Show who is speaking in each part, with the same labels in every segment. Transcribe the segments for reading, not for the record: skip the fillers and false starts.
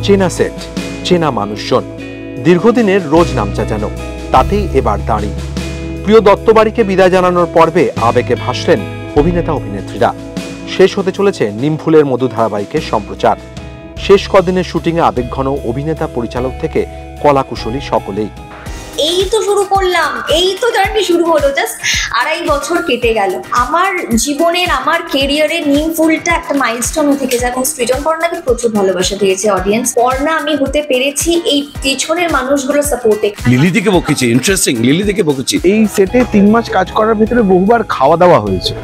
Speaker 1: চেনা সেট, চেনা মানুষজন, দীর্ঘদিনের রোজ নামচা যেন, তাতেই এবার দাঁড়ি। প্রিয় দত্তবাড়িকে বিদায় জানানোর পর্বে আবেগে ভাসলেন অভিনেতা অভিনেত্রীরা। শেষ হতে চলেছে নিমফুলের মধু ধারাবাহিকের সম্প্রচার। শেষ কদিনের শুটিংয়ে আবেগঘন অভিনেতা পরিচালক থেকে কলাকুশলী সকলেই।
Speaker 2: এই তো শুরু করলাম, এই তো জার্নি শুরু হলো, জাস্ট 2.5 বছর কেটে গেল। আমার জীবনের, আমার কেরিয়ারের নিমফুলটা একটা মাইলস্টোন থেকে যায় এবং সৃজন পর্ণাকে প্রচুর ভালোবাসা দিয়েছে অডিয়েন্স। পর্ণা আমি হতে পেরেছি এই পেছনের মানুষগুলো সাপোর্টে।
Speaker 3: লিলি দিকে বকেছি, ইন্টারেস্টিং, লিলি দিকে বকেছি।
Speaker 4: এই সেটে 3 মাস কাজ করার ভিতরে বহুবার খাওয়া দাওয়া হয়েছে।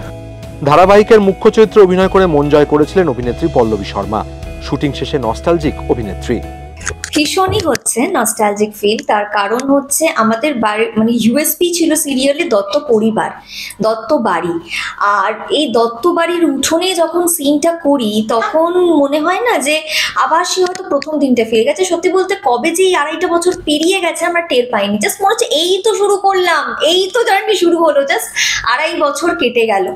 Speaker 1: ধারাবাহিকের মুখ্য চরিত্রে অভিনয় করে মন জয় করেছিলেন অভিনেত্রী পল্লবী শর্মা। শুটিং শেষে নস্টালজিক অভিনেত্রী।
Speaker 2: ভীষণই হচ্ছে নস্টালজিক ফিল। তার কারণ হচ্ছে আমাদের বাড়ি মানে ইউএসপি ছিল সিরিয়ালে দত্ত পরিবার, দত্ত বাড়ি। আর এই দত্ত বাড়ির উঠোনে যখন সিনটা করি তখন মনে হয় না যে আবার সে হয়তো প্রথম দিনটা ফিরে গেছে। সত্যি বলতে কবে যে এই 2.5 বছর পেরিয়ে গেছে আমরা টের পাইনি। জাস্ট মনে হচ্ছে এই তো শুরু করলাম, এই তো জার্নি শুরু হলো, জাস্ট 2.5 বছর কেটে গেল।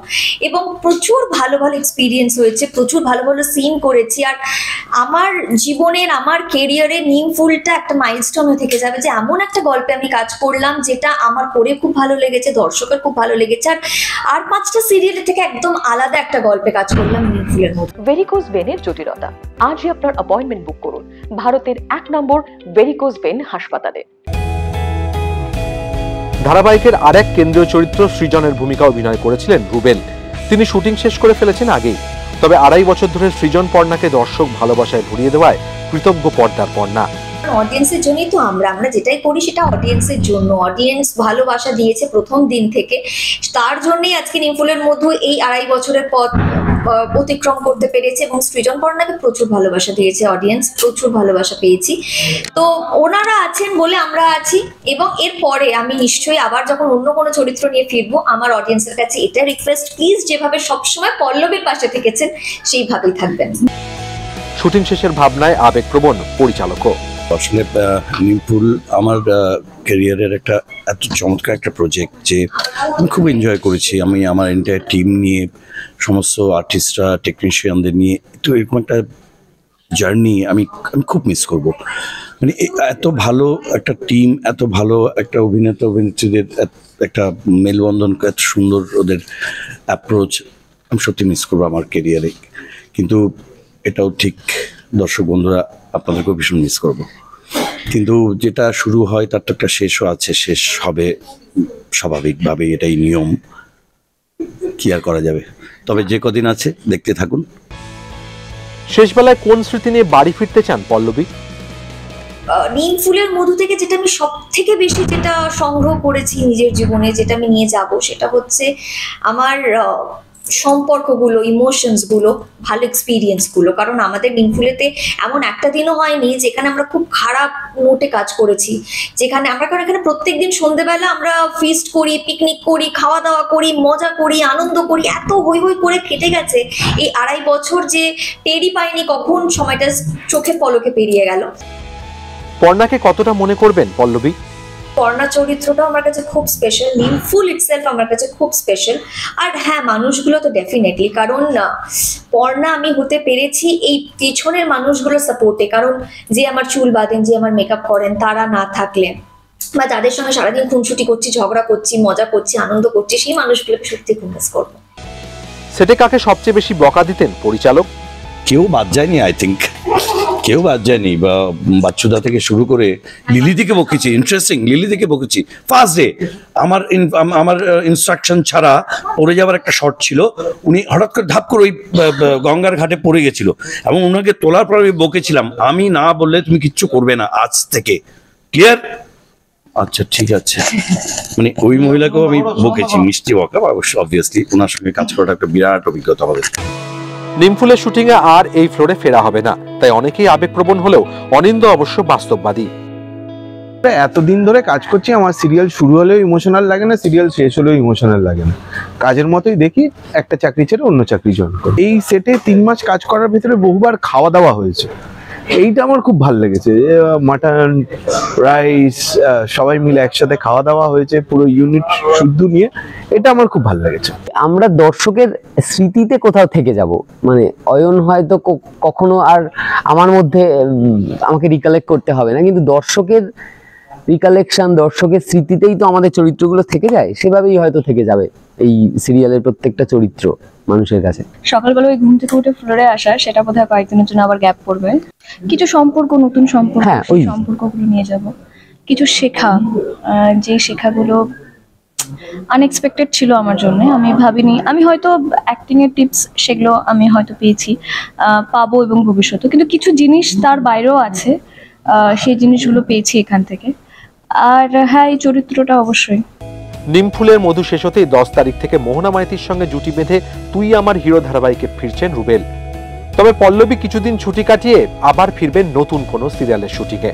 Speaker 2: এবং প্রচুর ভালো ভালো এক্সপিরিয়েন্স হয়েছে, প্রচুর ভালো ভালো সিন করেছি। আর আমার জীবনের, আমার কেরিয়ারের নিমফুলটা একটা মাইলস্টোন থেকে যাবে যে এমন একটা গল্পে আমি কাজ করলাম যেটা আমার করে খুব ভালো লেগেছে, দর্শকের খুব ভালো লেগেছে। আর 5টা সিরিয়ালের থেকে একদম আলাদা একটা গল্পে কাজ করলাম নিমফুলের মতো।
Speaker 5: ভেরিকোজ ভেনের জটিলতা, আজই আপনার অ্যাপয়েন্টমেন্ট বুক করুন ভারতের 1 নম্বর ভেরিকোজ ভেন হাসপাতালে।
Speaker 1: ধারাবাহিকের আরেক কেন্দ্রীয় চরিত্র সৃজনের ভূমিকা অভিনয় করেছিলেন রুবেল। তিনি শুটিং শেষ করে ফেলেছেন আগেই। তবে 2.5 বছর ধরে সৃজন পর্ণাকে দর্শক ভালোবাসায় ভরিয়ে দেওয়ায় কৃতজ্ঞ পর্দার পর্ণা।
Speaker 2: অডিয়েন্সের জন্যই তো আমরা যেটাই করি সেটা অডিয়েন্সের জন্য। অডিয়েন্স ভালোবাসা দিয়েছে প্রথম দিন থেকে, তার জন্যই আজকে নিমফুলের মধ্যে এই 2.5 বছরের পথ অতিক্রম করতে পেরেছে। এবং সৃজন পর্ণাকে প্রচুর ভালোবাসা দিয়েছে অডিয়েন্স, প্রচুর ভালোবাসা পেয়েছি। তো ওনারা আছেন বলে আমরা আছি। এবং এরপরে আমি নিশ্চয়ই আবার যখন অন্য কোনো চরিত্র নিয়ে ফিরবো, আমার অডিয়েন্সের কাছে এটা রিকোয়েস্ট, প্লিজ যেভাবে সবসময় পল্লবীর পাশে থেকেছেন সেইভাবেই থাকবেন।
Speaker 1: শুটিং শেষের ভাবনায় আবেগপ্রবণ পরিচালকও।
Speaker 3: আসলে নিমফুল আমার ক্যারিয়ারের একটা এত চমৎকার একটা প্রজেক্ট যে আমি খুব এনজয় করেছি। আমি আমার এন্টায়ার টিম নিয়ে, সমস্ত আর্টিস্টরা, টেকনিশিয়ানদের নিয়ে তো এরকম একটা জার্নি আমি খুব মিস করব। মানে এত ভালো একটা টিম, এত ভালো একটা অভিনেত্রীদের একটা মেলবন্ধন, এত সুন্দর ওদের অ্যাপ্রোচ, আমি সত্যি মিস করবো আমার ক্যারিয়ারে। কিন্তু এটাও ঠিক, দর্শক বন্ধুরা আপনাদেরকেও ভীষণ মিস করব। কিন্তু যেটা শুরু হয় তার তো একটা শেষও আছে, শেষ হবে স্বাভাবিকভাবে, এটাই নিয়ম, কি আর করা যাবে। তবে যে কদিন আছে দেখতে থাকুন।
Speaker 1: শেষ বেলায় কোন স্মৃতি নিয়ে বাড়ি ফিরতে চান পল্লবী?
Speaker 2: নিমফুলের মধু থেকে যেটা আমি সব থেকে বেশি যেটা সংগ্রহ করেছি নিজের জীবনে, যেটা আমি নিয়ে যাব, সেটা হচ্ছে আমার সম্পর্কগুলো, ইমোশনসগুলো, ভালো এক্সপিরিয়েন্সগুলো। কারণ আমাদের নিমফুলেতে এমন একটা দিনও হয়নি যেখানে আমরা খুব খারাপ নোটে কাজ করেছি, যেখানে আমরা, কারণ এখানে প্রত্যেকদিন সন্ধ্যেবেলা আমরা ফিস্ট করি, পিকনিক করি, খাওয়া দাওয়া করি, মজা করি, আনন্দ করি, এত হই হই করে কেটে গেছে এই 2.5 বছর যে টেরই পাইনি কখন সময়টা চোখের পলকে পেরিয়ে গেল।
Speaker 1: পর্ণাকে কতটা মনে করবেন পল্লবী?
Speaker 2: পর্ণা চরিত্রটা আমার কাছে খুব স্পেশাল, নিমফুল ইটসেলফ আমার কাছে খুব স্পেশাল। আর হ্যাঁ, মানুষগুলো তো ডেফিনেটলি, কারণ পর্ণা আমি হতে পেরেছি এই পেছনের মানুষগুলো সাপোর্টে। কারণ যে আমার চুল বাঁধেন, যে আমার মেকআপ করেন, তারা না থাকলে, বা যাদের সঙ্গে সারাদিন খুনসুটি করছি, ঝগড়া করছি, মজা করছি, আনন্দ করছি, সেই মানুষগুলোকে সত্যি খুব মিস করবো।
Speaker 1: সেটে কাকে সবচেয়ে বেশি বকা দিতেন পরিচালক?
Speaker 3: কেউ বাদ যায়নি, আই থিঙ্ক কেউ বাদ যায়নি। বা বাচ্চুদা থেকে শুরু করে লিলি দিকে বকেছি, ইন্টারেস্টিং, লিলি দিকে বকেছি। ফার্স্ট ডে আমার ইনস্ট্রাকশন ছাড়া পড়ে যাওয়ার একটা শট ছিল, উনি হঠাৎ করে ধাপ করে ওই গঙ্গার ঘাটে পড়ে গেছিল এবং ওনাকে তোলার পর আমি বকেছিলাম, আমি না বললে তুমি কিচ্ছু করবে না আজ থেকে, ক্লিয়ার? আচ্ছা ঠিক আছে। মানে ওই মহিলাকেও আমি বকেছি, মিষ্টি বকা। অবভিয়াসলি ওনার সঙ্গে কাজ করাটা একটা বিরাট অভিজ্ঞতা আমাদের।
Speaker 1: নিমফুলের শুটিংয়ে আর এই ফ্লোরে ফেরা হবে না, তাই অনেকেই আবেগপ্রবণ হলেও অনিন্দ অবশ্য বাস্তববাদী।
Speaker 4: এতদিন ধরে কাজ করছি, আমার সিরিয়াল শুরু হলেও ইমোশনাল লাগে না, সিরিয়াল শেষ হলেও ইমোশনাল লাগে না। কাজের মতোই দেখি, একটা চাকরি ছেড়ে অন্য চাকরি জয়েন করি। এই সেটে 3 মাস কাজ করার ভিতরে বহুবার খাওয়া দাওয়া হয়েছে। এইটা আমার খুব ভালো লেগেছে। মাটন রাইস সবাই মিলে একসাথে খাওয়া দাওয়া হয়েছে পুরো ইউনিট শুদ্ধ নিয়ে, এটা আমার খুব ভালো লেগেছে।
Speaker 6: আমরা দর্শকের স্মৃতিতে কোথাও থেকে যাব, মানে অয়ন হয়তো কখনো আর আমার মধ্যে আমাকে রিকালেক্ট করতে হবে না, কিন্তু দর্শকের রিকালেকশন, দর্শকের স্মৃতিতেই তো আমাদের চরিত্রগুলো থেকে যায়, সেভাবেই হয়তো থেকে যাবে এই সিরিয়ালের প্রত্যেকটা চরিত্র মানুষের কাছে।
Speaker 7: সকালবেলা ওই ঘুম থেকে উঠে ফ্লোরে আসা, সেটা বোধহয় কয়েকদিনের জন্য আবার গ্যাপ পড়বে। কিছু সম্পর্ক, নতুন সম্পর্ক,
Speaker 6: হ্যাঁ,
Speaker 7: সেই সম্পর্কগুলো নিয়ে যাব। কিছু শেখা, যে শেখাগুলো আনএক্সপেক্টেড ছিল আমার জন্য, আমি ভাবিনি। আমি হয়তো অ্যাক্টিং এর টিপস সেগুলো আমি হয়তো পেয়েছি, পাবো এবং ভবিষ্যতে, কিন্তু কিছু জিনিস তার বাইরেও আছে, সেই জিনিসগুলো পেয়েছি এখান থেকে। আর হ্যাঁ, এই চরিত্রটা অবশ্যই।
Speaker 1: নিমফুলের মধু শেষ হতেই 10 তারিখ থেকে মোহনা মাইতির সঙ্গে জুটি বেঁধে তুই আমার হিরো ধারাবাহিকে ফিরছেন রুবেল। তবে পল্লবী কিছুদিন ছুটি কাটিয়ে আবার ফিরবেন নতুন কোনো সিরিয়ালের শুটিংয়ে।